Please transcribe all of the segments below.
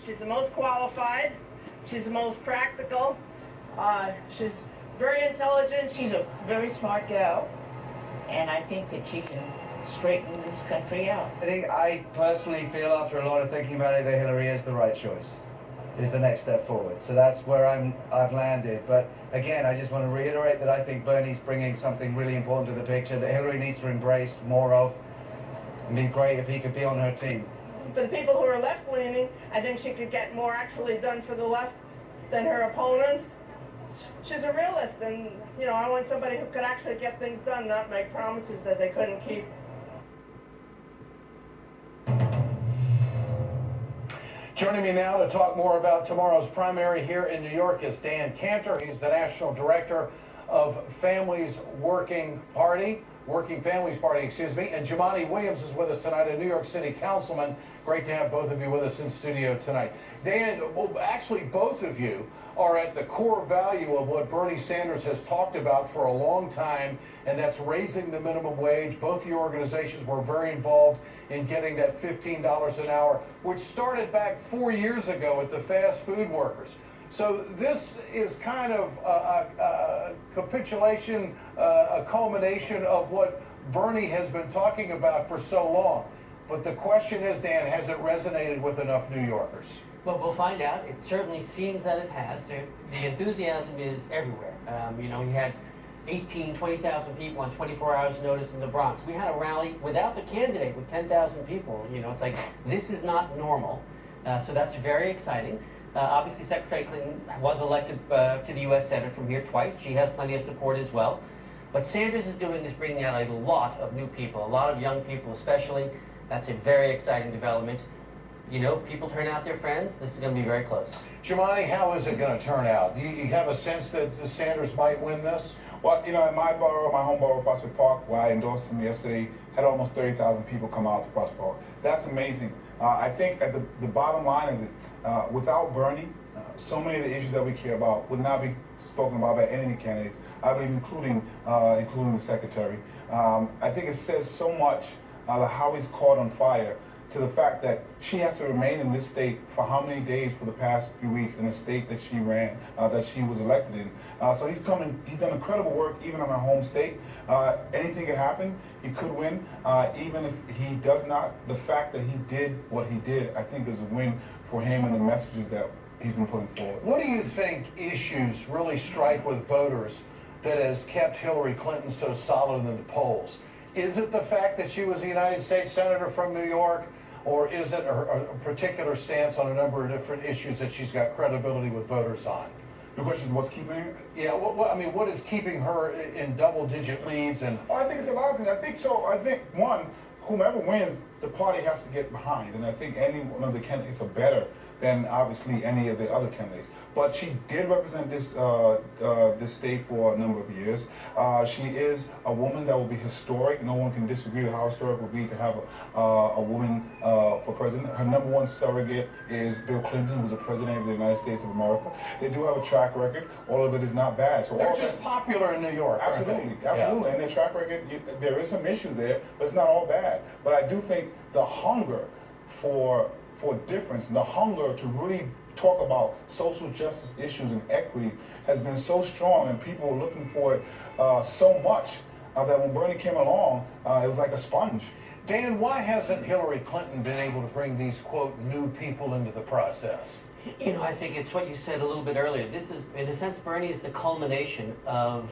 She's the most qualified. She's the most practical. She's very intelligent. She's a very smart gal, and I think that she can straighten this country out. I personally feel, after a lot of thinking about it, that Hillary is the right choice, is the next step forward. So that's where I've landed. But again, I just want to reiterate that I think Bernie's bringing something really important to the picture that Hillary needs to embrace more of. It'd be great if he could be on her team. For the people who are left-leaning, I think she could get more actually done for the left than her opponents. She's a realist, and, you know, I want somebody who could actually get things done, not make promises that they couldn't keep. Joining me now to talk more about tomorrow's primary here in New York is Dan Cantor. He's the National Director of Working Families Party, and Jumaane Williams is with us tonight, a New York City councilman. Great to have both of you with us in studio tonight. Dan, well, actually both of you are at the core value of what Bernie Sanders has talked about for a long time, and that's raising the minimum wage. Both of your organizations were very involved in getting that $15 an hour, which started back 4 years ago at the fast food workers. So this is kind of a capitulation, a culmination of what Bernie has been talking about for so long. But the question is, Dan, has it resonated with enough New Yorkers? Well, we'll find out. It certainly seems that it has. The enthusiasm is everywhere. You know, we had 20,000 people on 24 hours notice in the Bronx. We had a rally without the candidate with 10,000 people. You know, it's like, this is not normal. So that's very exciting. Obviously, Secretary Clinton was elected to the U.S. Senate from here twice. She has plenty of support as well. What Sanders is doing is bringing out a lot of new people, a lot of young people especially. That's a very exciting development. You know, people turn out their friends. This is going to be very close. Jumaane, how is it going to turn out? Do you have a sense that Sanders might win this? Well, you know, in my borough, my home borough, Prospect Park, where I endorsed him yesterday, had almost 30,000 people come out to Prospect Park. That's amazing. I think at the bottom line of it, without Bernie, so many of the issues that we care about would not be spoken about by any of the candidates, I believe including the secretary. I think it says so much how he's caught on fire, to the fact that she has to remain in this state for how many days for the past few weeks in a state that she ran, that she was elected in. So he's done incredible work even in our home state. Anything could happen. He could win. Even if he does not, the fact that he did what he did, I think is a win for him and the messages that he's been putting forward. What do you think issues really strike with voters that has kept Hillary Clinton so solid in the polls? Is it the fact that she was a United States Senator from New York, or is it a particular stance on a number of different issues that she's got credibility with voters on? The question is, what's keeping her? Yeah, what is keeping her in double-digit leads? And I think it's a lot of things. I think, one, whomever wins, the party has to get behind, and I think any one of the candidates are better than obviously any of the other candidates. But she did represent this state for a number of years. She is a woman that will be historic. No one can disagree with how historic it will be to have a woman for president. Her number one surrogate is Bill Clinton, who's the president of the United States of America. They do have a track record. All of it is not bad. So they're just popular in New York. Absolutely, absolutely. Yeah. And their track record, there is some issue there, but it's not all bad. But I do think the hunger for difference, and the hunger to really talk about social justice issues and equity has been so strong, and people were looking for it so much that when Bernie came along, it was like a sponge. Dan, why hasn't Hillary Clinton been able to bring these, quote, new people into the process? You know, I think it's what you said a little bit earlier. This is, in a sense, Bernie is the culmination of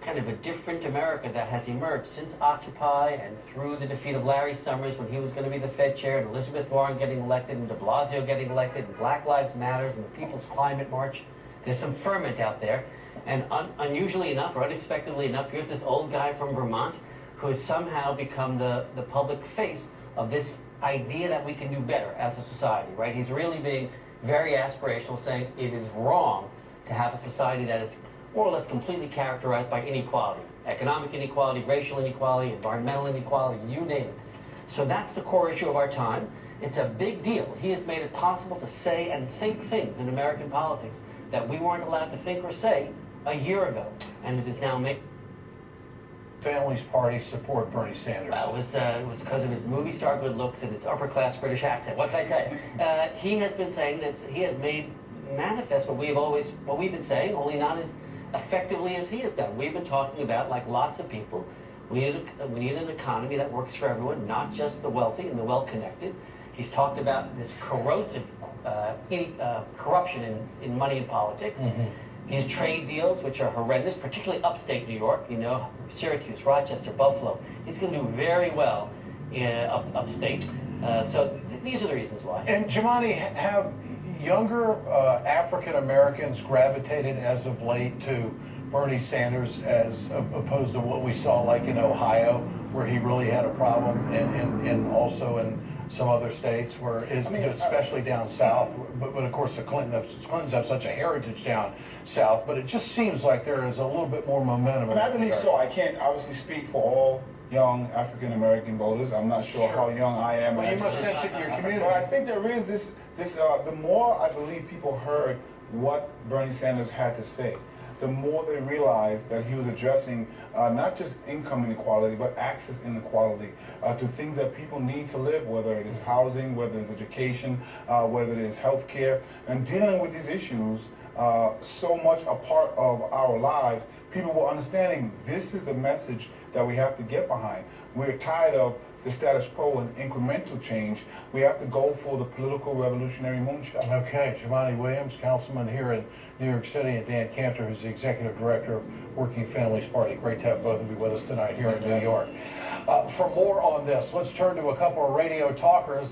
kind of a different America that has emerged since Occupy and through the defeat of Larry Summers when he was going to be the Fed chair, and Elizabeth Warren getting elected, and de Blasio getting elected, and Black Lives Matter, and the People's Climate March. There's some ferment out there, and unusually enough, or unexpectedly enough, here's this old guy from Vermont who has somehow become the public face of this idea that we can do better as a society, right? He's really being very aspirational, saying it is wrong to have a society that is more or less completely characterized by inequality. Economic inequality, racial inequality, environmental inequality, you name it. So that's the core issue of our time. It's a big deal. He has made it possible to say and think things in American politics that we weren't allowed to think or say a year ago. And it is now making Families Party support Bernie Sanders? Well, it was because of his movie star good looks and his upper-class British accent. What can I tell you? He has been saying that he has made manifest what we've been saying, only not as effectively as he has done. We've been talking about, like lots of people, we need an economy that works for everyone, not just the wealthy and the well-connected. He's talked about this corrosive corruption in money and politics. Mm-hmm. These trade deals, which are horrendous, particularly upstate New York, you know, Syracuse, Rochester, Buffalo. He's going to do very well upstate. So these are the reasons why. And Jumaane, have younger African Americans gravitated as of late to Bernie Sanders as opposed to what we saw like in Ohio, where he really had a problem, and also in some other states where, especially down south, but of course the Clintons have such a heritage down south, but it just seems like there is a little bit more momentum. And I believe so. I can't obviously speak for all young African American voters. I'm not sure how young I am. Well, you must sense it in your community. But I think there is this the more I believe people heard what Bernie Sanders had to say, the more they realized that he was addressing not just income inequality, but access inequality to things that people need to live, whether it is housing, whether it's education, whether it is health care, and dealing with these issues so much a part of our lives. People were understanding this is the message that we have to get behind. We're tired of the status quo and incremental change. We have to go for the political revolutionary moonshot. Okay, Jumaane Williams, councilman here in New York City, and Dan Cantor, who's the executive director of Working Families Party. Great to have both of you with us tonight here in New York. For more on this, let's turn to a couple of radio talkers.